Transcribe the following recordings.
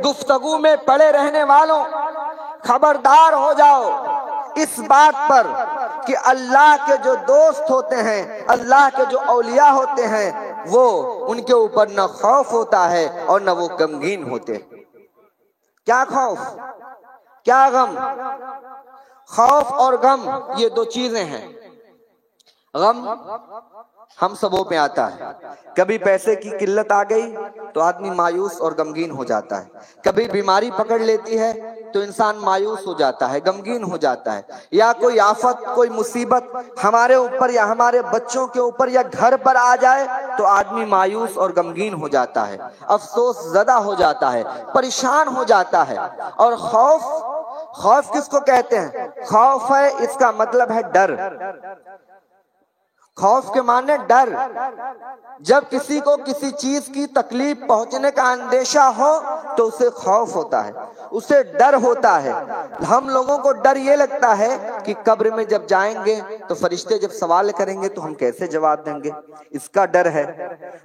گفتگو میں پڑے رہنے والوں، خبردار ہو جاؤ اس بات پر کہ اللہ کے جو دوست ہوتے ہیں، اللہ کے جو اولیاء ہوتے ہیں، وہ ان کے اوپر نہ خوف ہوتا ہے اور نہ وہ غمگین ہوتے ہیں۔ کیا خوف، کیا غم؟ خوف اور غم یہ دو چیزیں ہیں۔ غم ہم سبوں پہ آتا ہے، کبھی پیسے کی قلت آ گئی تو آدمی مایوس اور غمگین ہو جاتا ہے، کبھی بیماری پکڑ لیتی ہے تو انسان مایوس ہو جاتا ہے، غمگین ہو جاتا ہے، یا کوئی آفت، کوئی مصیبت ہمارے اوپر یا ہمارے بچوں کے اوپر یا گھر پر آ جائے تو آدمی مایوس اور غمگین ہو جاتا ہے، افسوس زدہ ہو جاتا ہے، پریشان ہو جاتا ہے۔ اور خوف، خوف کس کو کہتے ہیں؟ خوف ہے، اس کا مطلب ہے ڈر۔ خوف کے معنی ڈر۔ جب کسی کو کسی چیز کی تکلیف پہنچنے کا اندیشہ ہو تو اسے خوف ہوتا ہے، اسے ڈر ہوتا ہے۔ ہم لوگوں کو ڈر یہ لگتا ہے کہ قبر میں جب جائیں گے تو فرشتے جب سوال کریں گے تو ہم کیسے جواب دیں گے، اس کا ڈر ہے۔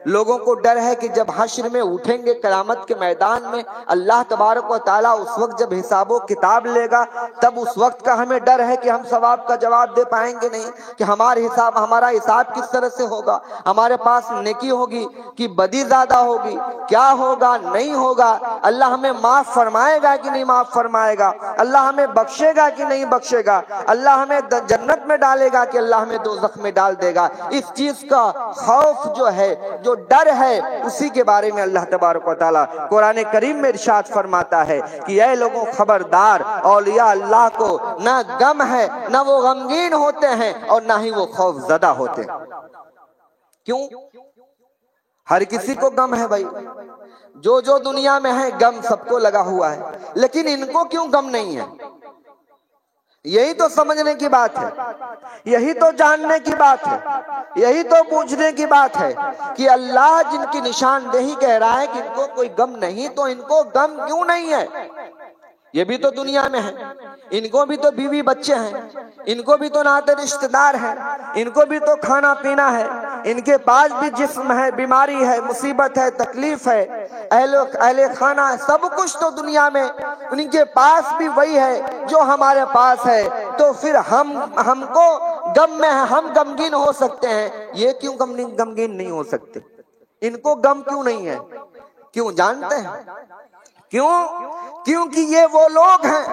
لوگوں کو ڈر ہے کہ جب حشر میں اٹھیں گے قیامت کے میدان میں، اللہ تبارک و تعالیٰ اس وقت جب حساب و کتاب لے گا، تب اس وقت کا ہمیں ڈر ہے کہ ہم ثواب کا جواب دے پائیں گے نہیں، کہ ہمارا حساب کس طرح سے ہوگا، ہمارے پاس نیکی ہوگی کہ بدی زیادہ ہوگی، کیا ہوگا نہیں ہوگا، اللہ ہمیں معاف فرمائے گا کہ نہیں معاف فرمائے گا، اللہ ہمیں بخشے گا کہ نہیں بخشے گا، اللہ ہمیں جنت میں ڈالے گا کہ اللہ ہمیں دوزخ میں ڈال دے گا۔ اس چیز کا خوف جو ہے، جو ڈر ہے، اسی کے بارے میں اللہ تبارک و تعالیٰ قرآن کریم میں ارشاد فرماتا ہے کہ اے لوگوں خبردار، اولیاء اللہ کو نہ غم ہے، نہ وہ غمگین ہوتے ہیں اور نہ ہی وہ خوف زدہ ہوتے ہیں۔ کیوں؟ ہر کسی کو غم ہے بھائی، جو دنیا میں ہے غم سب کو لگا ہوا ہے، لیکن ان کو کیوں غم نہیں ہے؟ یہی تو سمجھنے کی بات ہے، یہی تو جاننے کی بات ہے، یہی تو پوچھنے کی بات ہے کہ اللہ جن کی نشاندہی کہہ رہا ہے کہ ان کو کوئی غم نہیں، تو ان کو غم کیوں نہیں ہے؟ یہ بھی تو دنیا میں ہے، ان کو بھی تو بیوی بچے ہیں، ان کو بھی تو ناتے رشتہ دار ہیں، ان کو بھی تو کھانا پینا ہے، ان کے پاس بھی جسم ہے، بیماری ہے، مصیبت ہے، تکلیف ہے، اہل خانہ ہے، سب کچھ تو دنیا میں ان کے پاس بھی وہی ہے جو ہمارے پاس ہے۔ تو پھر ہم کو غم میں ہے، ہم غمگین ہو سکتے ہیں، یہ کیوں غمگین نہیں ہو سکتے؟ ان کو غم کیوں نہیں ہے؟ کیوں جانتے ہیں؟ کیوں؟ کیونکہ یہ وہ لوگ ہیں،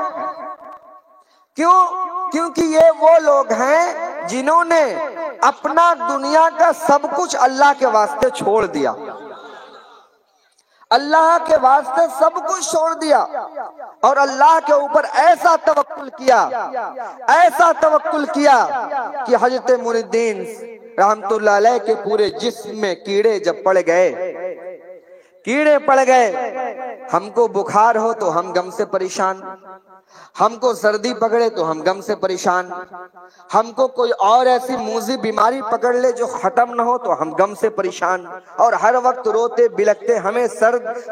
کیونکہ یہ وہ لوگ ہیں جنہوں نے اپنا دنیا کا سب کچھ اللہ کے واسطے چھوڑ دیا، اللہ کے واسطے سب کچھ چھوڑ دیا، اور اللہ کے اوپر ایسا توکل کیا کہ حضرت معین الدین رحمت اللہ علیہ کے پورے جسم میں کیڑے جب پڑ گئے، ہم کو بخار ہو تو ہم غم سے پریشان، ہم کو سردی پکڑے تو ہم غم سے پریشان، ہم کو کوئی اور ایسی موذی بیماری پکڑ لے جو ختم نہ ہو تو ہم غم سے پریشان، اور ہر وقت روتے بلکتے، ہمیں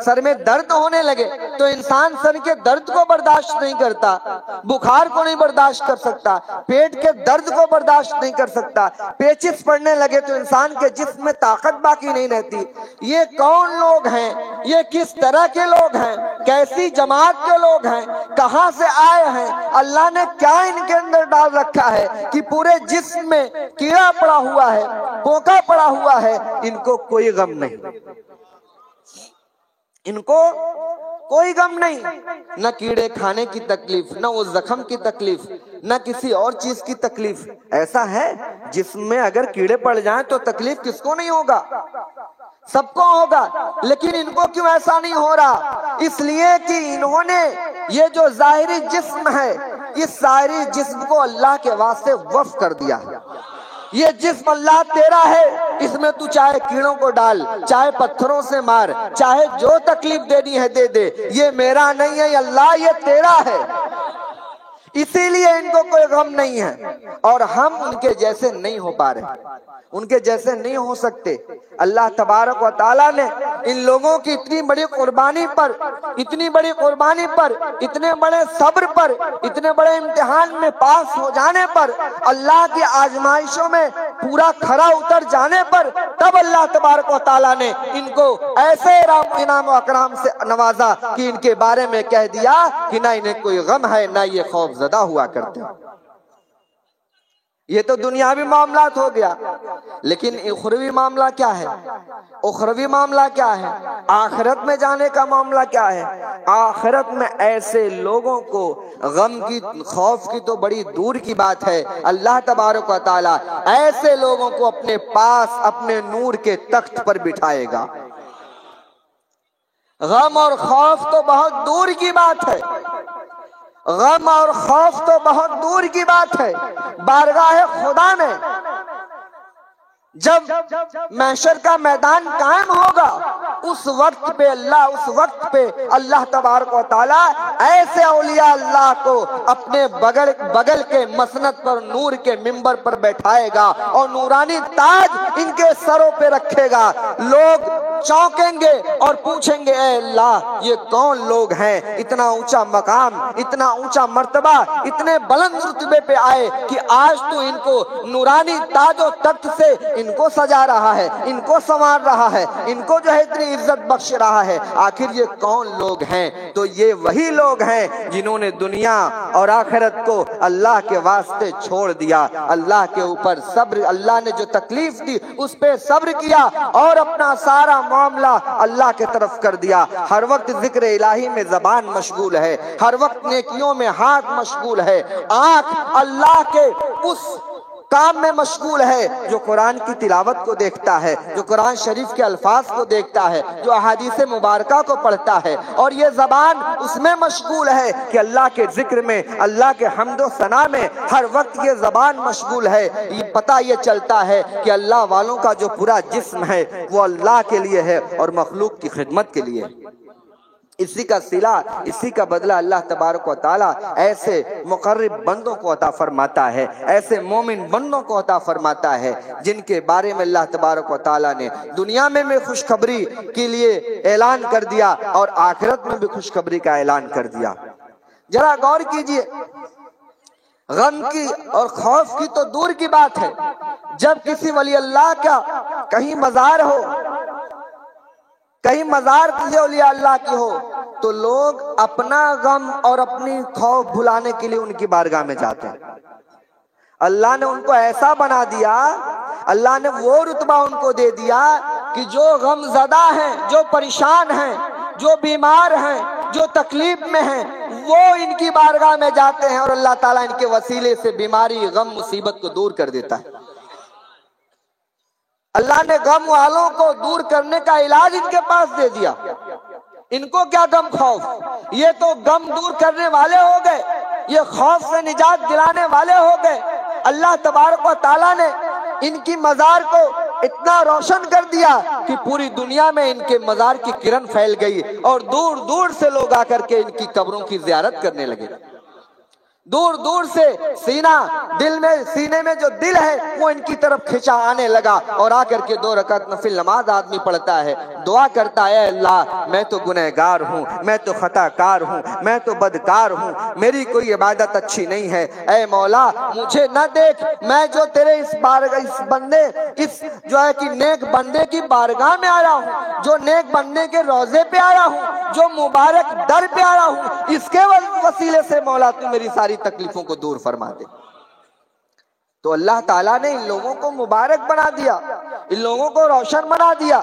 سر میں درد ہونے لگے تو انسان سر کے درد کو برداشت نہیں کرتا، بخار کو نہیں برداشت کر سکتا، پیٹ کے درد کو برداشت نہیں کر سکتا، پیچس پڑنے لگے تو انسان کے جسم میں طاقت باقی نہیں رہتی۔ یہ کون لوگ ہیں؟ یہ کس طرح کے لوگ ہیں؟ کیسی جماعت کے لوگ ہیں؟ کہاں سے آئے ہیں؟ اللہ نے کیا ان کے اندر ڈال رکھا ہے کہ پورے جسم میں کیڑا پڑا ہوا ہے، پوکا پڑا ہوا ہے؟ ان کو کوئی غم نہیں، ان کو کوئی غم نہیں، نہ کیڑے کھانے کی تکلیف، نہ وہ زخم کی تکلیف، نہ کسی اور چیز کی تکلیف۔ ایسا ہے جسم میں اگر کیڑے پڑ جائیں تو تکلیف کس کو نہیں ہوگا؟ سب کو ہوگا، لیکن ان کو کیوں ایسا نہیں ہو رہا؟ اس لیے کہ انہوں نے یہ جو ظاہری جسم ہے، اس ظاہری جسم کو اللہ کے واسطے وقف کر دیا۔ یہ جسم اللہ تیرا ہے، اس میں تو چاہے کیڑوں کو ڈال، چاہے پتھروں سے مار، چاہے جو تکلیف دینی ہے دے دے، یہ میرا نہیں ہے، اللہ یہ تیرا ہے۔ اسی لیے ان کو کوئی غم نہیں ہے، اور ہم ان کے جیسے نہیں ہو پا رہے، ان کے جیسے نہیں ہو سکتے۔ اللہ تبارک و تعالیٰ نے ان لوگوں کی اتنی بڑی قربانی پر، اتنی بڑی قربانی پر، اتنے بڑے صبر پر، اتنے بڑے امتحان میں پاس ہو جانے پر، اللہ کی آزمائشوں میں پورا کھرا اتر جانے پر، تب اللہ تبارک و تعالیٰ نے ان کو ایسے انعام و اکرام سے نوازا کہ ان کے بارے میں کہہ دیا کہ نہ انہیں کوئی غم ہے، نہ یہ خوف زدہ ہوا کرتے۔ یہ تو دنیاوی معاملات ہو گیا، لیکن اخروی معاملہ کیا ہے؟ اخروی معاملہ کیا ہے؟ آخرت میں جانے کا معاملہ کیا ہے؟ آخرت میں ایسے لوگوں کو غم کی، خوف کی تو بڑی دور کی بات ہے، اللہ تبارک و تعالی ایسے لوگوں کو اپنے پاس اپنے نور کے تخت پر بٹھائے گا۔ غم اور خوف تو بہت دور کی بات ہے، غم اور خوف تو بہت دور کی بات ہے۔ بارگاہ خدا میں جب محشر کا میدان قائم ہوگا، اس وقت پہ اللہ تبارک و تعالیٰ ایسے اولیاء اللہ کو اپنے بغل کے مسند پر نور کے منبر پر بیٹھائے گا اور نورانی تاج ان کے سروں پہ رکھے گا۔ لوگ چونکیں گے اور پوچھیں گے اے اللہ یہ کون لوگ ہیں، اتنا اونچا مقام، اتنا اونچا مرتبہ، اتنے بلند رتبے پہ آئے کہ آج تو ان کو نورانی تاج و تخت سے ان کو سجا رہا ہے، ان کو سنوار رہا ہے، ان کو جو ہے اتنی عزت بخش رہا ہے، آخر یہ کون لوگ ہیں؟ تو یہ وہی لوگ ہیں جنہوں نے دنیا اور آخرت کو اللہ کے واسطے چھوڑ دیا، اللہ کے اوپر صبر، اللہ نے جو تکلیف دی اس پہ صبر کیا اور اپنا سارا معاملہ اللہ کے طرف کر دیا۔ ہر وقت ذکر الہی میں زبان مشغول ہے، ہر وقت نیکیوں میں ہاتھ مشغول ہے، آنکھ اللہ کے اس کام میں مشغول ہے جو قرآن کی تلاوت کو دیکھتا ہے، جو قرآن شریف کے الفاظ کو دیکھتا ہے، جو احادیث مبارکہ کو پڑھتا ہے، اور یہ زبان اس میں مشغول ہے کہ اللہ کے ذکر میں، اللہ کے حمد و ثنا میں ہر وقت یہ زبان مشغول ہے۔ یہ پتہ یہ چلتا ہے کہ اللہ والوں کا جو پورا جسم ہے وہ اللہ کے لیے ہے اور مخلوق کی خدمت کے لیے۔ اسی کا صلہ، اسی کا بدلہ اللہ تبارک و تعالی ایسے مقرب بندوں کو عطا فرماتا ہے، ایسے مومن بندوں کو عطا فرماتا ہے جن کے بارے میں اللہ تبارک و تعالی نے دنیا میں بھی خوشخبری کے لیے اعلان کر دیا اور آخرت میں بھی خوشخبری کا اعلان کر دیا۔ ذرا غور کیجئے، غم کی اور خوف کی تو دور کی بات ہے، جب کسی ولی اللہ کا کہیں مزار ہو، کہیں مزار کسی اولیاء اللہ کی ہو، تو لوگ اپنا غم اور اپنی خوف بھلانے کے لیے ان کی بارگاہ میں جاتے ہیں۔ اللہ نے ان کو ایسا بنا دیا، اللہ نے وہ رتبہ ان کو دے دیا کہ جو غم زدہ ہیں، جو پریشان ہیں، جو بیمار ہیں، جو تکلیف میں ہیں، وہ ان کی بارگاہ میں جاتے ہیں اور اللہ تعالیٰ ان کے وسیلے سے بیماری، غم، مصیبت کو دور کر دیتا ہے۔ اللہ نے غم والوں کو دور کرنے کا علاج ان کے پاس دے دیا۔ ان کو کیا غم خوف، یہ تو غم دور کرنے والے ہو گئے، یہ خوف سے نجات دلانے والے ہو گئے۔ اللہ تبارک و تعالیٰ نے ان کی مزار کو اتنا روشن کر دیا کہ پوری دنیا میں ان کے مزار کی کرن پھیل گئی اور دور دور سے لوگ آ کر کے ان کی قبروں کی زیارت کرنے لگے۔ دور دور سے سینے میں جو دل ہے وہ ان کی طرف کھچا آنے لگا اور آ کر کے 2 رکعت نفل نماز آدمی پڑھتا ہے، دعا کرتا ہے اے اللہ میں تو گنہگار ہوں، میں تو خطا کار ہوں، میں تو بدکار ہوں، میری کوئی عبادت اچھی نہیں ہے، اے مولا مجھے نہ دیکھ، میں جو تیرے اس جو ہے کہ نیک بندے کی بارگاہ میں آیا ہوں، جو نیک بندے کے روضے پہ آیا ہوں، جو مبارک در پہ آیا ہوں، اس کے وسیلے سے مولا تو میری ساری تکلیفوں کو دور فرما دے۔ تو اللہ تعالیٰ نے ان لوگوں کو مبارک بنا دیا، ان لوگوں کو روشن بنا دیا۔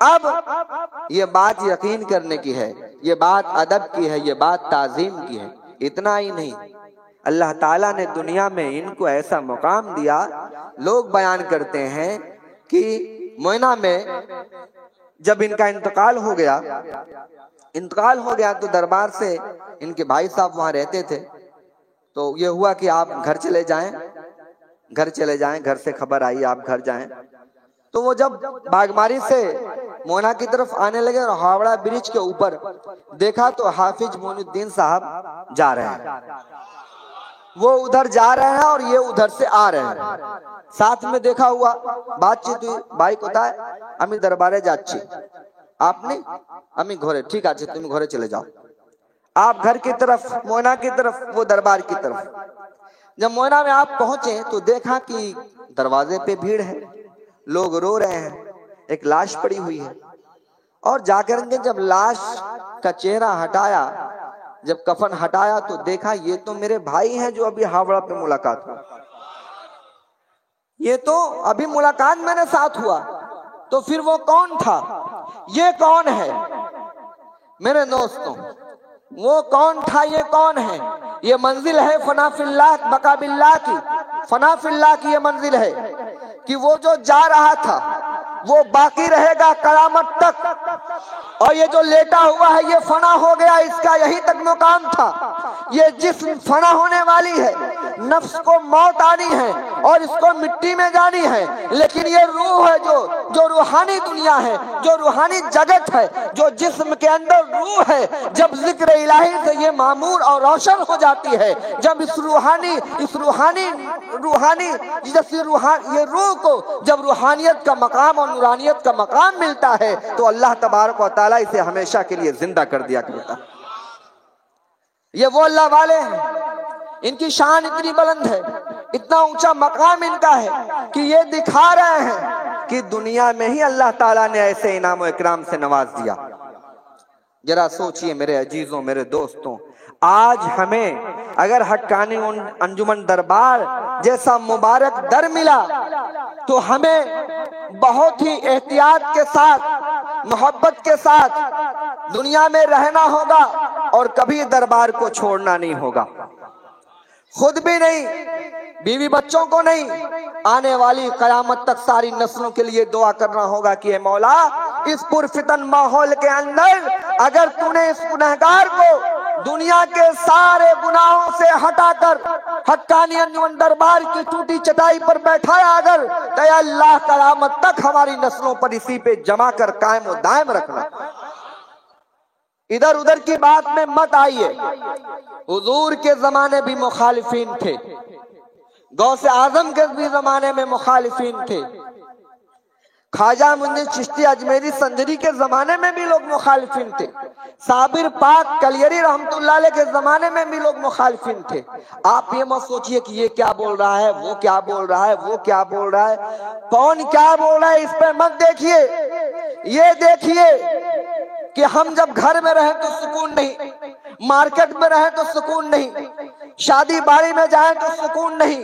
اب یہ بات یقین کرنے کی ہے، یہ بات ادب کی ہے، یہ بات تعظیم کی ہے۔ اتنا ہی نہیں، اللہ تعالیٰ نے دنیا میں ان کو ایسا مقام دیا، لوگ بیان کرتے ہیں کہ موئنہ میں جب ان کا انتقال ہو گیا تو دربار سے ان کے بھائی صاحب وہاں رہتے تھے، تو یہ ہوا کہ آپ گھر چلے جائیں، گھر سے خبر آئی آپ گھر جائیں۔ تو وہ جب باغماری سے مونا کی طرف آنے لگے اور ہاوڑا برج کے اوپر دیکھا تو حافظ معین الدین صاحب جا رہے ہیں، وہ ادھر جا رہے ہیں اور یہ ادھر سے آ رہے ہیں، ساتھ میں دیکھا ہوا بات چیت ہوئی، بھائی کوتھائے امی دربارے جاچی، آپ نے امی گھورے، ٹھیک ہے تم گھورے چلے جاؤ، آپ گھر کی طرف، مونا کی طرف، وہ دربار کی طرف۔ جب مونا میں آپ پہنچے تو دیکھا کہ دروازے پہ بھیڑ ہے، لوگ رو رہے ہیں، ایک لاش پڑی ہوئی ہے، اور جا کر کے جب لاش کا چہرہ ہٹایا، جب کفن ہٹایا تو دیکھا یہ تو میرے بھائی ہیں جو ابھی ہاوڑا پہ ملاقات ہوا، یہ تو ابھی ملاقات میں نے ساتھ ہوا، تو پھر وہ کون تھا؟ یہ کون ہے؟ میرے دوستوں وہ کون تھا، یہ کون ہے؟ یہ منزل ہے فنا فی اللہ بقا باللہ کی، فنا فی اللہ کی یہ منزل ہے کہ وہ جو جا رہا تھا وہ باقی رہے گا قیامت تک، اور یہ جو لیٹا ہوا ہے یہ فنا ہو گیا، اس کا یہی تک مقام تھا۔ یہ جسم فنا ہونے والی ہے، نفس کو موت آنی ہے اور اس کو مٹی میں جانی ہے، لیکن یہ روح ہے جو روحانی دنیا ہے، جو روحانی جگت ہے، جو جسم کے اندر روح ہے، جب ذکر الہی سے یہ معمور اور روشن ہو جاتی ہے، جب یہ روح کو جب روحانیت کا مقام اور نورانیت کا مقام ملتا ہے تو اللہ تبارک و تعالیٰ اسے ہمیشہ کے لیے زندہ کر دیا کرتا ہے۔ یہ وہ اللہ والے ہیں، ان کی شان اتنی بلند ہے، اتنا اونچا مقام ان کا ہے کہ یہ دکھا رہے ہیں کہ دنیا میں ہی اللہ تعالیٰ نے ایسے انعام و اکرام سے نواز دیا۔ ذرا سوچئے میرے عزیزوں، میرے دوستوں، آج ہمیں اگر حقانی انجمن دربار جیسا مبارک در ملا تو ہمیں بہت ہی احتیاط کے ساتھ، محبت کے ساتھ دنیا میں رہنا ہوگا اور کبھی دربار کو چھوڑنا نہیں ہوگا، خود بھی نہیں، بیوی بچوں کو نہیں، آنے والی قیامت تک ساری نسلوں کے لیے دعا کرنا ہوگا کہ اے مولا اس پرفتن ماحول کے اندر اگر تو نے اس گنہگار کو دنیا کے سارے گناہوں سے ہٹا کر حقانی انجمن دربار کی ٹوٹی چٹائی پر بیٹھایا اگر، تو اے اللہ قیامت تک ہماری نسلوں پر اسی پہ جمع کر قائم و دائم رکھنا۔ ادھر ادھر کی بات میں مت آئیے، حضور کے زمانے بھی مخالفین تھے، غوث اعظم کے بھی زمانے میں مخالفین تھے، خواجہ معین چشتی اجمیری سنجری کے زمانے میں بھی لوگ مخالفین تھے، صابر پاک کلیری رحمت اللہ علیہ کے زمانے میں بھی لوگ مخالفین تھے۔ آپ یہ مت سوچئے کہ یہ کیا بول رہا ہے، وہ کیا بول رہا ہے، وہ کیا بول رہا ہے، کون کیا بول رہا ہے، اس پہ مت دیکھیے، یہ دیکھیے کہ ہم جب گھر میں رہیں تو سکون نہیں، مارکیٹ میں رہیں تو سکون نہیں، شادی باڑی میں جائیں تو سکون نہیں،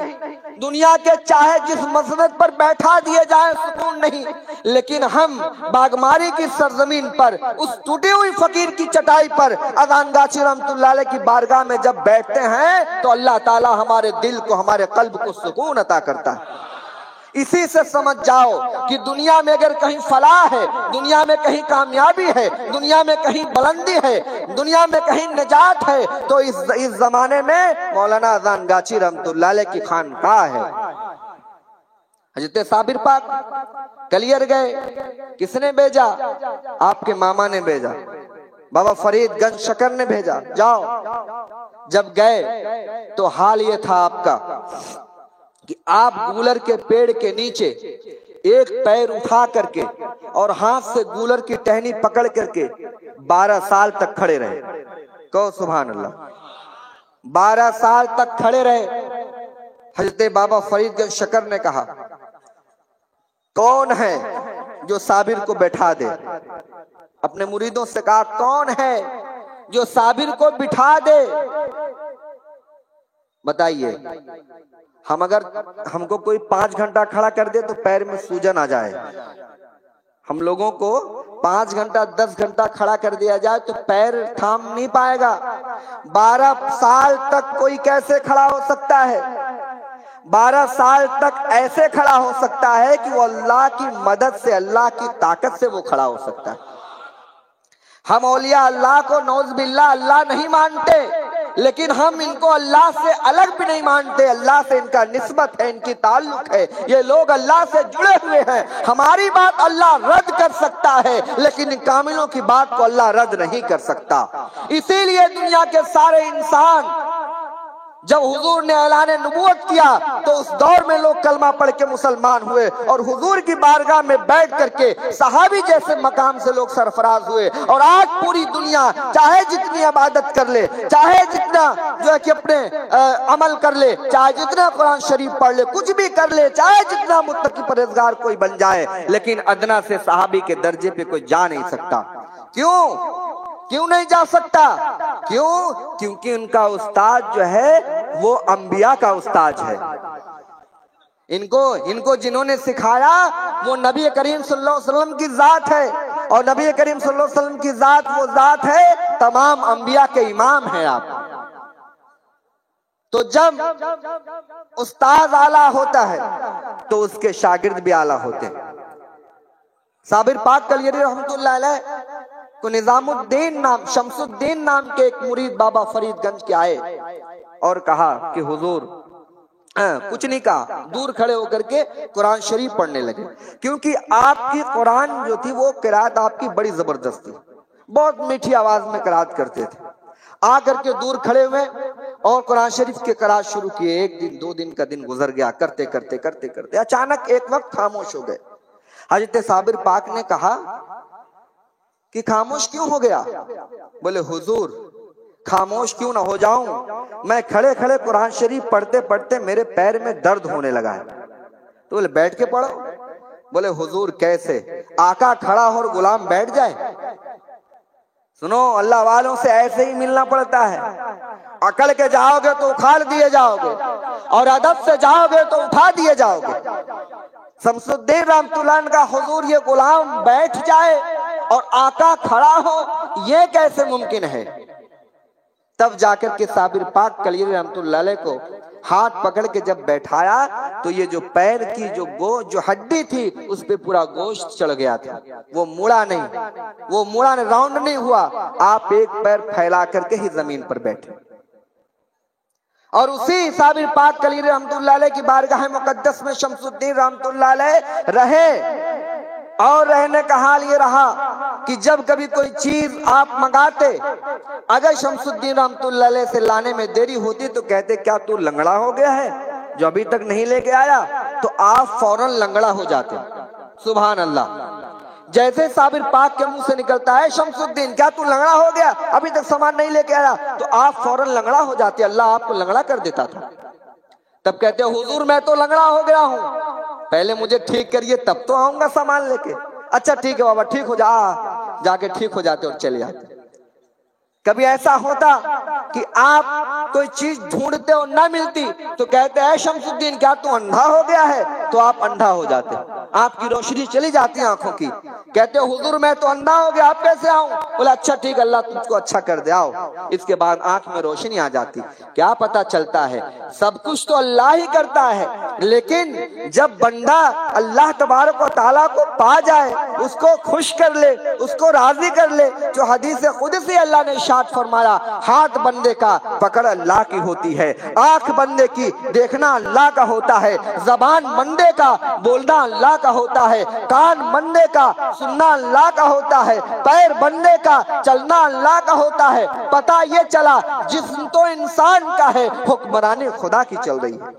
دنیا کے چاہے جس مسند پر بیٹھا دیے جائیں سکون نہیں، لیکن ہم باغماری کی سرزمین پر اس ٹوٹی ہوئی فقیر کی چٹائی پر اذان گاچی رحمت اللہ علیہ کی بارگاہ میں جب بیٹھتے ہیں تو اللہ تعالی ہمارے دل کو، ہمارے قلب کو سکون عطا کرتا ہے۔ اسی سے سمجھ جاؤ کہ دنیا میں اگر کہیں فلاح ہے، دنیا میں کہیں کامیابی ہے، دنیا میں کہیں بلندی ہے، دنیا میں کہیں نجات ہے تو اس زمانے میں مولانا اذان گاچی رحمت اللہ علیہ کی خانقاہ ہے۔ حضرت صابر پاک کلیر گئے، کس نے بھیجا؟ آپ کے ماما نے بھیجا، بابا فرید گنج شکر نے بھیجا، جاؤ۔ جب گئے تو حال یہ تھا آپ کا کہ آپ گولر کے پیڑ کے نیچے ایک پیر اٹھا کر کے اور ہاتھ سے گولر کی ٹہنی پکڑ کر کے 12 سال تک کھڑے رہے۔ کہو سبحان اللہ، 12 سال تک کھڑے رہے۔ حضرت بابا فرید گنج شکر نے کہا کون ہے جو صابر کو بیٹھا دے؟ اپنے مریدوں سے کہا کون ہے جو صابر کو بٹھا دے؟ بتائیے، ہم کو کوئی 5 گھنٹہ کھڑا کر دے تو پیر میں سوجن آ جائے، ہم لوگوں کو 5 گھنٹہ 10 گھنٹہ کھڑا کر دیا جائے تو پیر تھام نہیں پائے گا۔ 12 سال تک کوئی کیسے کھڑا ہو سکتا ہے؟ 12 سال تک ایسے کھڑا ہو سکتا ہے کہ وہ اللہ کی مدد سے، اللہ کی طاقت سے وہ کھڑا ہو سکتا ہے۔ ہم اولیاء اللہ کو نعوذ باللہ اللہ نہیں مانتے، لیکن ہم ان کو اللہ سے الگ بھی نہیں مانتے. اللہ سے ان کا نسبت ہے, ان کی تعلق ہے, یہ لوگ اللہ سے جڑے ہوئے ہیں. ہماری بات اللہ رد کر سکتا ہے لیکن کاملوں کی بات کو اللہ رد نہیں کر سکتا. اسی لیے دنیا کے سارے انسان جب حضور نے اعلان نبوت کیا تو اس دور میں لوگ کلمہ پڑھ کے مسلمان ہوئے اور حضور کی بارگاہ میں بیٹھ کر کے صحابی جیسے مقام سے لوگ سرفراز ہوئے. اور آج پوری دنیا چاہے جتنی عبادت کر لے, چاہے جتنا جو ہے کہ اپنے عمل کر لے, چاہے جتنا قرآن شریف پڑھ لے, کچھ بھی کر لے, چاہے جتنا متقی پرہیزگار کوئی بن جائے, لیکن ادنا سے صحابی کے درجے پہ کوئی جا نہیں سکتا. کیوں نہیں جا سکتا؟ کیونکہ ان کا استاد جو ہے وہ انبیاء کا استاد ہے. ان کو جنہوں نے سکھایا وہ نبی کریم صلی اللہ علیہ وسلم کی ذات ہے, اور نبی کریم صلی اللہ علیہ وسلم کی ذات وہ ذات ہے تمام انبیاء کے امام ہیں آپ. تو جب استاد اعلیٰ ہوتا ہے تو اس کے شاگرد بھی اعلیٰ ہوتے ہیں. صابر پاک کلیری رحمت اللہ علیہ کو نظام الدین نام, شمس الدین نام کے ایک مرید بابا فرید گنج کے آئے اور کہا کہ حضور, کچھ نہیں کہا, دور کھڑے ہو کر کے قرآن شریف پڑھنے لگے. کیونکہ آپ کی قرآن جو تھی وہ قرات آپ کی بڑی زبردست تھی, بہت میٹھی آواز میں قرات کرتے تھے. آ کر کے دور کھڑے ہوئے اور قرآن شریف کے قرات شروع کیے. ایک دن, دو دن کا دن گزر گیا, کرتے کرتے کرتے کرتے اچانک ایک وقت خاموش ہو گئے. حضرت صابر پاک نے کہا کہ خاموش کیوں ہو گیا؟ بولے حضور خاموش کیوں نہ ہو جاؤں, میں کھڑے کھڑے قرآن شریف پڑھتے پڑھتے میرے پیر میں درد ہونے لگا ہے. تو بولے بیٹھ کے پڑھو. بولے حضور کیسے؟ آقا کھڑا ہو اور غلام بیٹھ جائے؟ سنو, اللہ والوں سے ایسے ہی ملنا پڑتا ہے. اکڑ کے جاؤ گے تو اکھاڑ دیے جاؤ گے, اور ادب سے جاؤ گے تو اٹھا دیے جاؤ گے. شمس الدین رحمت اللہ عنہ کا حضور یہ غلام بیٹھ جائے اور آقا کھڑا ہو, یہ کیسے ممکن ہے؟ تب جا کر کے صابر پاک کلیری رحمت اللہ علیہ کو ہاتھ پکڑ کے جب بیٹھایا تو یہ جو پیر کی جو ہڈی تھی اس پہ پورا گوشت چڑھ گیا تھا. وہ مڑا نہیں, راؤنڈ نہیں ہوا. آپ ایک پیر پھیلا کر کے ہی زمین پر بیٹھے. اور اسی صابر پاک کلیری رحمت اللہ علیہ کی بارگاہ مقدس میں شمس الدین رحمت اللہ علیہ رہے, اور رہنے کا حال یہ رہا کہ جب کبھی کوئی چیز آپ منگاتے, اگر شمس الدین رحمت اللہ علیہ سے لانے میں دیری ہوتی تو کہتے کیا تو لنگڑا ہو گیا ہے جو ابھی تک نہیں لے کے آیا؟ تو آپ فوراً لنگڑا ہو جاتے. سبحان اللہ. جیسے صابر پاک کے منہ سے نکلتا ہے شمس الدین کیا تو لنگڑا ہو گیا, ابھی تک سامان نہیں لے کے آیا, تو آپ فوراً لنگڑا ہو جاتے. اللہ آپ کو لنگڑا کر دیتا تھا. تب کہتے حضور میں تو لنگڑا ہو گیا ہوں, پہلے مجھے ٹھیک کریے تب تو آؤں گا سامان لے کے. اچھا ٹھیک ہے بابا, ٹھیک ہو جا کے ٹھیک ہو جاتے اور چلے آتے. کبھی ایسا ہوتا کہ آپ کوئی چیز ڈھونڈتے اور نہ ملتی تو کہتے اے شمس الدین کیا تو اندھا ہو گیا ہے؟ تو آپ اندھا ہو جاتے, آپ کی روشنی چلی جاتی آنکھوں کی. کہتے حضور میں تو اندھا ہو گیا, آپ کیسے آؤں؟ بولا اچھا ٹھیک, اللہ تجھ کو اچھا کر دے, آؤ. اس کے بعد آنکھ میں روشنی آ جاتی. کیا پتا چلتا ہے سب کچھ تو اللہ ہی کرتا ہے, لیکن جب بندہ اللہ تبارک و تعالیٰ کو پا جائے, اس کو خوش کر لے, اس کو راضی کر لے, جو حدیث قدسی اللہ نے ارشاد فرمایا ہاتھ بندے کا پکڑ اللہ کی ہوتی ہے, آنکھ بندے کی دیکھنا اللہ کا ہوتا ہے, زبان بندے کا بولنا اللہ کا ہوتا ہے, کان بندے کا سننا اللہ کا ہوتا ہے, پیر بندے کا چلنا اللہ کا ہوتا ہے. پتہ یہ چلا جسم تو انسان کا ہے, حکمرانی خدا کی چل رہی ہے.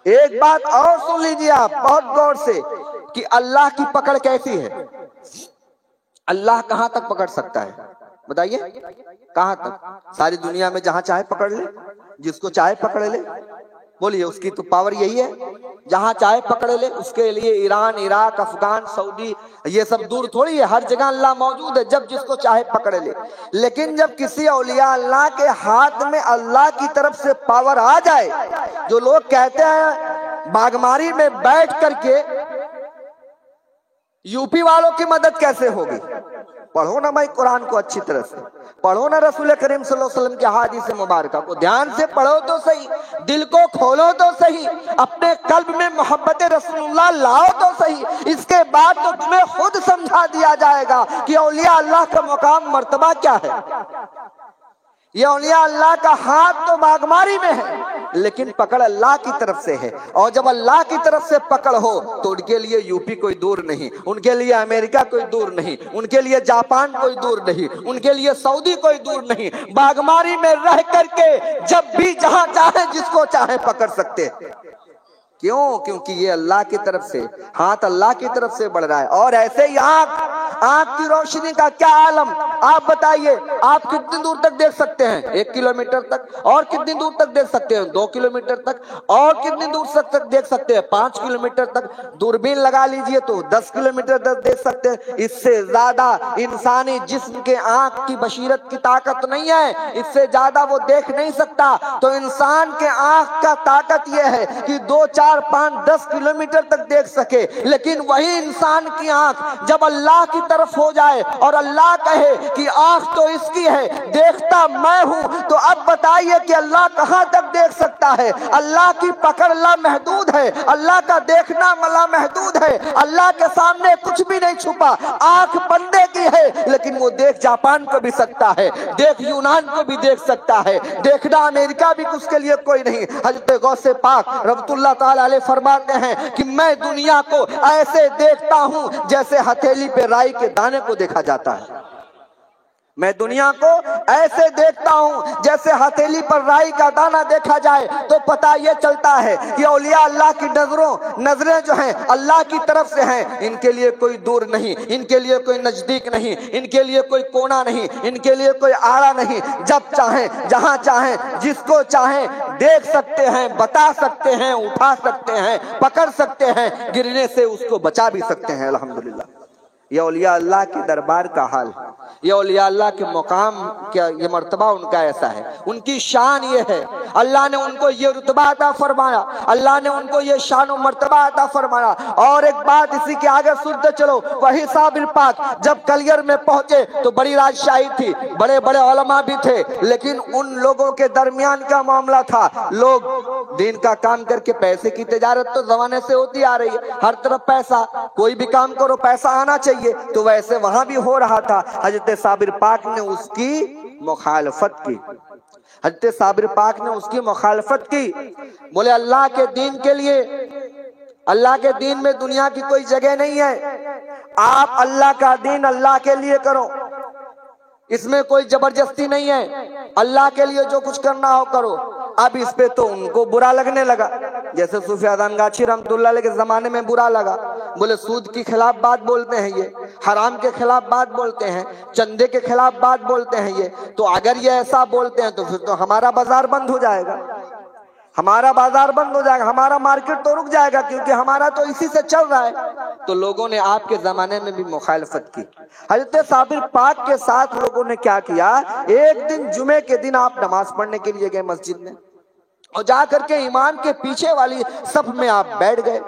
ایک بات اور سن لیجیے آپ بہت غور سے کہ اللہ کی پکڑ کیسی ہے. اللہ کہاں تک پکڑ سکتا ہے بتائیے؟ کہاں تک؟ ساری دنیا میں جہاں چاہے پکڑ لے, جس کو چاہے پکڑ لے. بولیے اس کی تو پاور یہی ہے, جہاں چاہے پکڑ لے. اس کے لیے ایران, عراق, افغان, سعودی یہ سب دور تھوڑی ہے, ہر جگہ اللہ موجود ہے, جب جس کو چاہے پکڑ لے. لیکن جب کسی اولیاء اللہ کے ہاتھ میں اللہ کی طرف سے پاور آ جائے, جو لوگ کہتے ہیں باغماری میں بیٹھ کر کے یو پی والوں کی مدد کیسے ہوگی, پڑھو نا بھائی قرآن کو اچھی طرح سے, پڑھو نا رسول کریم صلی اللہ علیہ وسلم کی احادیث مبارکہ کو دھیان سے پڑھو تو صحیح, دل کو کھولو تو صحیح, اپنے قلب میں محبت رسول اللہ لاؤ تو صحیح. اس کے بعد تو تمہیں خود سمجھا دیا جائے گا کہ اولیاء اللہ کا مقام مرتبہ کیا ہے. یہ اولیاء اللہ کا ہاتھ تو باغماری میں ہے لیکن پکڑ اللہ کی طرف سے ہے، اور جب اللہ کی طرف سے پکڑ ہو تو ان کے لیے یو پی کوئی دور نہیں، ان کے لیے امریکہ کوئی دور نہیں، ان کے لیے جاپان کوئی دور نہیں، ان کے لیے سعودی کوئی دور نہیں۔ باغماری میں رہ کر کے جب بھی جہاں چاہے جس کو چاہے پکڑ سکتے۔ کیوں؟ کیونکہ یہ اللہ کی طرف سے، ہاتھ اللہ کی طرف سے بڑھ رہا ہے۔ اور ایسے ہی آنکھ کی روشنی کا کیا عالم، آپ بتائیے آپ کتنی دور تک دیکھ سکتے ہیں؟ 1 کلومیٹر تک، اور کتنی دور تک دیکھ سکتے ہیں؟ 2 کلومیٹر تک، اور کتنی دور تک دیکھ سکتے ہیں؟ 5 کلومیٹر تک۔ دوربین لگا لیجئے تو 10 کلومیٹر تک دیکھ سکتے ہیں۔ اس سے زیادہ انسانی جسم کے آنکھ کی بصیرت کی طاقت نہیں ہے، اس سے زیادہ وہ دیکھ نہیں سکتا۔ تو انسان کے آنکھ کا طاقت یہ ہے کہ 2 4 5 10 کلومیٹر تک دیکھ سکے، لیکن وہی انسان کی آنکھ جب اللہ کی طرف ہو جائے اور اللہ کہے کہ آنکھ تو اس کی ہے، دیکھتا میں ہوں، تو اب بتائیے کہ اللہ کہاں تک دیکھ سکتا ہے؟ اللہ کی پکڑ لامحدود ہے، اللہ کا دیکھنا لامحدود ہے، اللہ کے سامنے کچھ بھی نہیں چھپا۔ آنکھ بندے کی ہے لیکن وہ دیکھ جاپان کو بھی سکتا ہے، دیکھ یونان کو بھی دیکھ سکتا ہے، دیکھنا امریکہ بھی اس کے لیے کوئی نہیں۔ حضرت غوث پاک رحمت اللہ تعالی علیہ فرماتے ہیں کہ میں دنیا کو ایسے دیکھتا ہوں جیسے ہتھیلی پہ رائی کے دانے کو دیکھا جاتا ہے۔ میں دنیا کو ایسے دیکھتا ہوں جیسے ہتھیلی پر رائی کا دانہ دیکھا جائے۔ تو پتہ یہ چلتا ہے کہ اولیاء اللہ کی نظریں جو ہیں اللہ کی طرف سے ہیں، ان کے لیے کوئی دور نہیں، ان کے لیے کوئی نزدیک نہیں، ان کے لیے کوئی کونا نہیں، ان کے لیے کوئی آڑا نہیں۔ جب چاہیں جہاں چاہیں جس کو چاہیں دیکھ سکتے ہیں، بتا سکتے ہیں، اٹھا سکتے ہیں، پکڑ سکتے ہیں، گرنے سے اس کو بچا بھی سکتے ہیں۔ الحمدللہ یہ اولیاء اللہ کے دربار کا حال ہے، یہ اولیاء اللہ کے مقام کیا، یہ مرتبہ ان کا ایسا ہے، ان کی شان یہ ہے۔ اللہ نے ان کو یہ رتبہ عطا فرمایا، اللہ نے ان کو یہ شان و مرتبہ عطا فرمایا۔ اور ایک بات اسی کے آگے سنتے چلو، وہی صابر پاک جب کلیر میں پہنچے تو بڑی راجشاہی تھی، بڑے بڑے علماء بھی تھے، لیکن ان لوگوں کے درمیان کا معاملہ تھا، لوگ دین کا کام کر کے پیسے کی تجارت تو زمانے سے ہوتی آ رہی ہے، ہر طرف پیسہ، کوئی بھی کام کرو پیسہ آنا چاہیے، تو ویسے وہاں بھی ہو رہا تھا۔ حضرت صابر پاک نے اس کی مخالفت کی، حضرت صابر پاک نے اس کی مخالفت کی، بولے اللہ کے دین کے لیے، اللہ کے دین میں دنیا کی کوئی جگہ نہیں ہے، آپ اللہ کا دین اللہ کے لیے کرو، اس میں کوئی زبردستی نہیں ہے، اللہ کے لیے جو کچھ کرنا ہو کرو۔ اب اس پہ تو ان کو برا لگنے لگا، جیسے صوفی اذان گاچھی رحمت اللہ علیہ کے زمانے میں برا لگا، بولے سود کی خلاف بات بولتے ہیں، یہ حرام کے خلاف بات بولتے ہیں، چندے کے خلاف بات بولتے ہیں، یہ تو اگر یہ ایسا بولتے ہیں تو پھر تو ہمارا بازار بند ہو جائے گا، ہمارا بازار بند ہو جائے گا، ہمارا مارکیٹ تو رک جائے گا، کیونکہ ہمارا تو اسی سے چل رہا ہے۔ تو لوگوں نے آپ کے زمانے میں بھی مخالفت کی۔ حضرت صابر پاک کے ساتھ لوگوں نے کیا کیا، ایک دن جمعے کے دن آپ نماز پڑھنے کے لیے گئے مسجد میں، اور جا کر کے امام کے پیچھے والی صف میں آپ بیٹھ گئے۔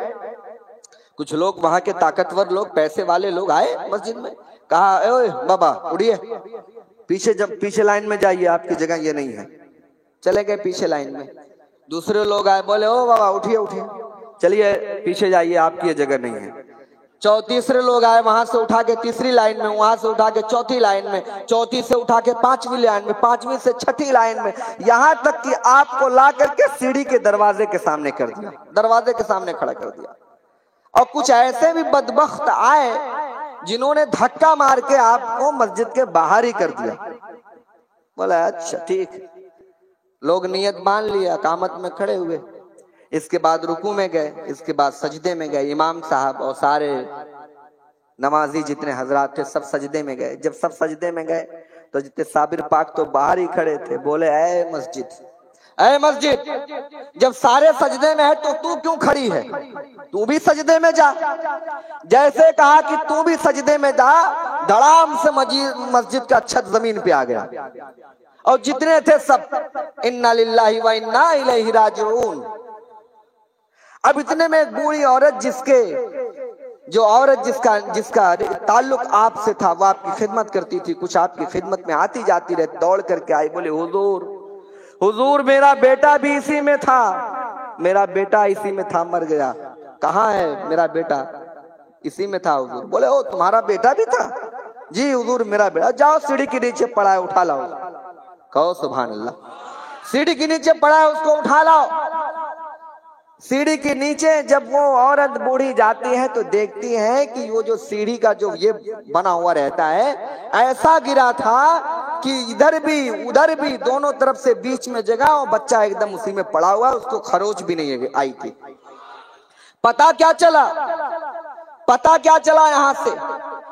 کچھ لوگ وہاں کے طاقتور لوگ، پیسے والے لوگ آئے مسجد میں، کہا اے بابا اڑیے، پیچھے لائن میں جائیے، آپ کی جگہ یہ نہیں ہے۔ چلے گئے پیچھے لائن میں، دوسرے لوگ آئے، بولے او بابا اٹھیے اٹھیے، چلیے پیچھے جائیے، آپ کی یہ جگہ نہیں ہے۔ تیسرے لوگ آئے، وہاں سے اٹھا کے تیسری لائن میں، وہاں سے اٹھا کے چوتھی لائن میں، چوتھی سے اٹھا کے پانچویں لائن میں، پانچویں سے چھٹی لائن میں، یہاں تک کہ آپ کو لا کر کے سیڑھی کے دروازے کے سامنے کر دیا، دروازے کے سامنے کھڑا کر دیا۔ اور کچھ ایسے بھی بدبخت آئے جنہوں نے دھکا مار کے آپ کو مسجد کے باہر ہی کر دیا۔ بولا اچھا ٹھیک، لوگ نیت مان لیا، اقامت میں کھڑے ہوئے، اس کے بعد رکوع میں گئے، اس کے بعد سجدے میں گئے، امام صاحب اور سارے نمازی جتنے حضرات تھے سب سجدے میں گئے۔ جب سب سجدے میں گئے تو جتنے صابر پاک تو باہر ہی کھڑے تھے، بولے اے مسجد، جب سارے سجدے میں ہے تو کیوں کھڑی ہے، تو بھی سجدے میں جا۔ جیسے کہا کہ تو بھی سجدے میں جا، دھڑام سے مسجد کا چھت زمین پہ آ گیا، اور جتنے تھے سب انا للہ و انا الیہ راجعون۔ اب اتنے میں ایک بوڑھی عورت جس کا تعلق آپ سے تھا، وہ آپ کی خدمت کرتی تھی، کچھ آپ کی خدمت میں آتی جاتی رہتی، دوڑ کر کے آئی، بولے حضور میرا بیٹا بھی اسی میں تھا، میرا بیٹا اسی میں تھا، مر گیا، کہاں ہے میرا بیٹا؟ اسی میں تھا حضور۔ بولے او تمہارا بیٹا بھی تھا؟ جی حضور میرا بیٹا، جاؤ سیڑھی کے نیچے پڑا ہے، اٹھا لاؤ۔ کہو سبحان اللہ. سیڑھی کے نیچے پڑا ہے اس کو اٹھا لاؤ. سیڑھی کے نیچے جب وہ عورت بوڑھی جاتی ہے تو دیکھتی ہے کہ وہ جو سیڑھی کا جو یہ بنا ہوا رہتا ہے ایسا گرا تھا کہ ادھر بھی ادھر بھی دونوں طرف سے بیچ میں جگہ اور بچہ ایک دم اسی میں پڑا ہوا, اس کو خروچ بھی نہیں آئی تھی. پتا کیا چلا, پتا کیا چلا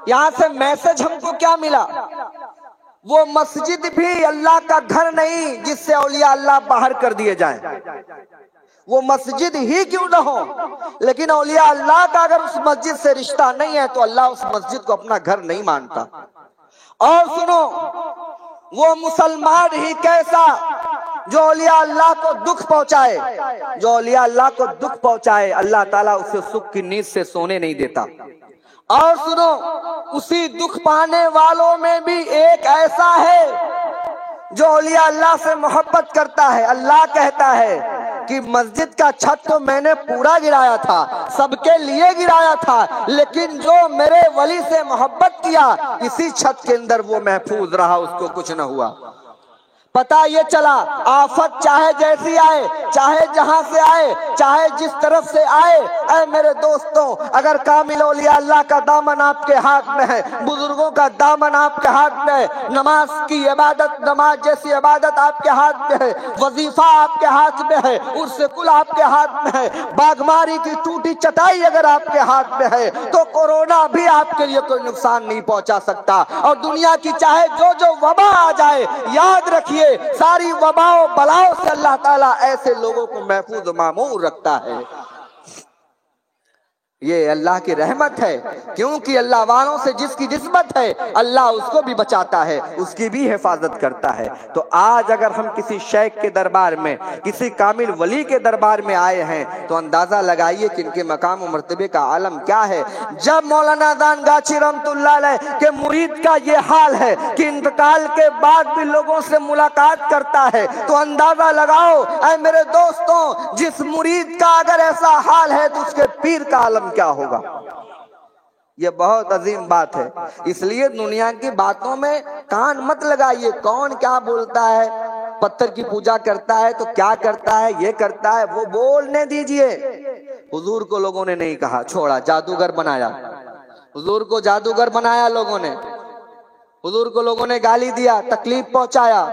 یہاں سے میسج ہم کو کیا ملا؟ وہ مسجد بھی اللہ کا گھر نہیں جس سے اولیاء اللہ باہر کر دیے جائیں. وہ مسجد ہی کیوں نہ ہو, لیکن اولیاء اللہ کا اگر اس مسجد سے رشتہ نہیں ہے تو اللہ اس مسجد کو اپنا گھر نہیں مانتا. اور سنو, وہ مسلمان ہی کیسا جو اولیاء اللہ کو دکھ پہنچائے, جو اولیاء اللہ کو دکھ پہنچائے اللہ تعالیٰ اسے سکھ کی نیند سے سونے نہیں دیتا. اور سنو, اسی دکھ پانے والوں میں بھی ایک ایسا ہے جو اولیاء اللہ سے محبت کرتا ہے. اللہ کہتا ہے کہ مسجد کا چھت تو میں نے پورا گرایا تھا, سب کے لیے گرایا تھا, لیکن جو میرے ولی سے محبت کیا اسی چھت کے اندر وہ محفوظ رہا, اس کو کچھ نہ ہوا. پتہ یہ چلا آفت چاہے جیسی آئے, چاہے جہاں سے آئے, چاہے جس طرف سے آئے, اے میرے دوستوں اگر کامل اولیاء اللہ کا دامن آپ کے ہاتھ میں ہے, بزرگوں کا دامن آپ کے ہاتھ میں ہے, نماز کی عبادت, نماز جیسی عبادت آپ کے ہاتھ میں ہے, وظیفہ آپ کے ہاتھ میں ہے, عرس کل آپ کے ہاتھ میں ہے, باغماری کی ٹوٹی چٹائی اگر آپ کے ہاتھ میں ہے تو کورونا بھی آپ کے لیے کوئی نقصان نہیں پہنچا سکتا. اور دنیا کی چاہے جو وبا آ جائے, یاد رکھیے ساری وبا و بلاؤں سے اللہ تعالیٰ ایسے لوگوں کو محفوظ و معمور رکھتا ہے. یہ اللہ کی رحمت ہے, کیونکہ اللہ والوں سے جس کی نسبت ہے اللہ اس کو بھی بچاتا ہے, اس کی بھی حفاظت کرتا ہے. تو آج اگر ہم کسی شیخ کے دربار میں, کسی کامل ولی کے دربار میں آئے ہیں تو اندازہ لگائیے کہ ان کے مقام و مرتبے کا عالم کیا ہے. جب مولانا دانگاچی رحمت اللہ علیہ کے مرید کا یہ حال ہے کہ انتقال کے بعد بھی لوگوں سے ملاقات کرتا ہے تو اندازہ لگاؤ اے میرے دوستوں, جس مرید کا اگر ایسا حال ہے تو اس کے پیر کا عالم کیا ہوگا. یہ بہت عظیم بات ہے. اس لیے دنیا کی باتوں میں کان مت لگائیے, کون کیا بولتا ہے, پتھر کی پوجا کرتا ہے تو کیا کرتا ہے, یہ کرتا ہے, وہ بولنے دیجئے. حضور کو لوگوں نے نہیں کہا, چھوڑا, جادوگر بنایا. حضور کو جادوگر بنایا لوگوں نے, حضور کو لوگوں نے گالی دیا, تکلیف پہنچایا,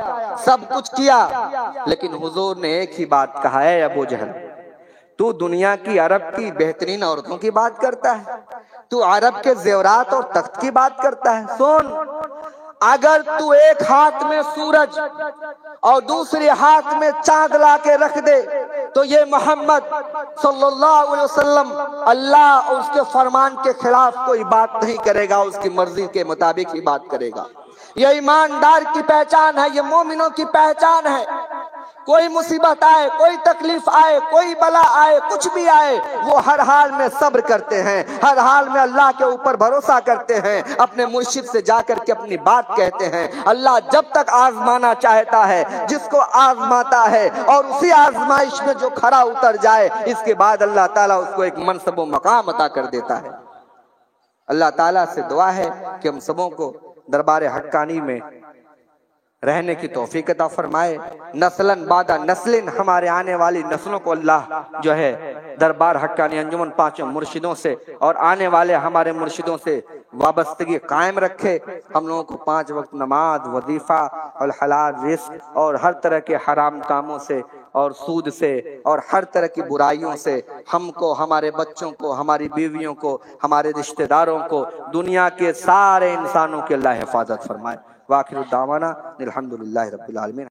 سب کچھ کیا, لیکن حضور نے ایک ہی بات کہا ہے, ابو جہل تو دنیا کی عرب کی بہترین عورتوں کی بات کرتا ہے, تو عرب کے زیورات اور تخت کی بات کرتا ہے. سن, اگر تو ایک ہاتھ میں سورج اور دوسرے ہاتھ میں چاند لا کے رکھ دے تو یہ محمد صلی اللہ علیہ وسلم اللہ اور اس کے فرمان کے خلاف کوئی بات نہیں کرے گا, اس کی مرضی کے مطابق ہی بات کرے گا. یہ ایماندار کی پہچان ہے, یہ مومنوں کی پہچان ہے. کوئی مصیبت آئے, کوئی تکلیف آئے, کوئی بلا آئے, کچھ بھی آئے, وہ ہر حال میں صبر کرتے ہیں, ہر حال میں اللہ کے اوپر بھروسہ کرتے ہیں, اپنے مرشد سے جا کر کے اپنی بات کہتے ہیں. اللہ جب تک آزمانا چاہتا ہے جس کو آزماتا ہے, اور اسی آزمائش میں جو کھڑا اتر جائے اس کے بعد اللہ تعالیٰ اس کو ایک منصب و مقام عطا کر دیتا ہے. اللہ تعالیٰ سے دعا ہے کہ ہم سبوں کو دربار حقانی میں رہنے کی توفیق عطا فرمائے. نسلاً بعد نسلن ہمارے آنے والی نسلوں کو اللہ جو ہے دربار حقانی انجمن پانچوں مرشدوں سے اور آنے والے ہمارے مرشدوں سے وابستگی قائم رکھے. ہم لوگوں کو 5 وقت نماز, وظیفہ اور حلال رزق اور ہر طرح کے حرام کاموں سے اور سود سے اور ہر طرح کی برائیوں سے ہم کو, ہمارے بچوں کو, ہماری بیویوں کو, ہمارے رشتہ داروں کو, دنیا کے سارے انسانوں کے اللہ حفاظت فرمائے. وآخر دعوانا الحمدللہ رب العالمین.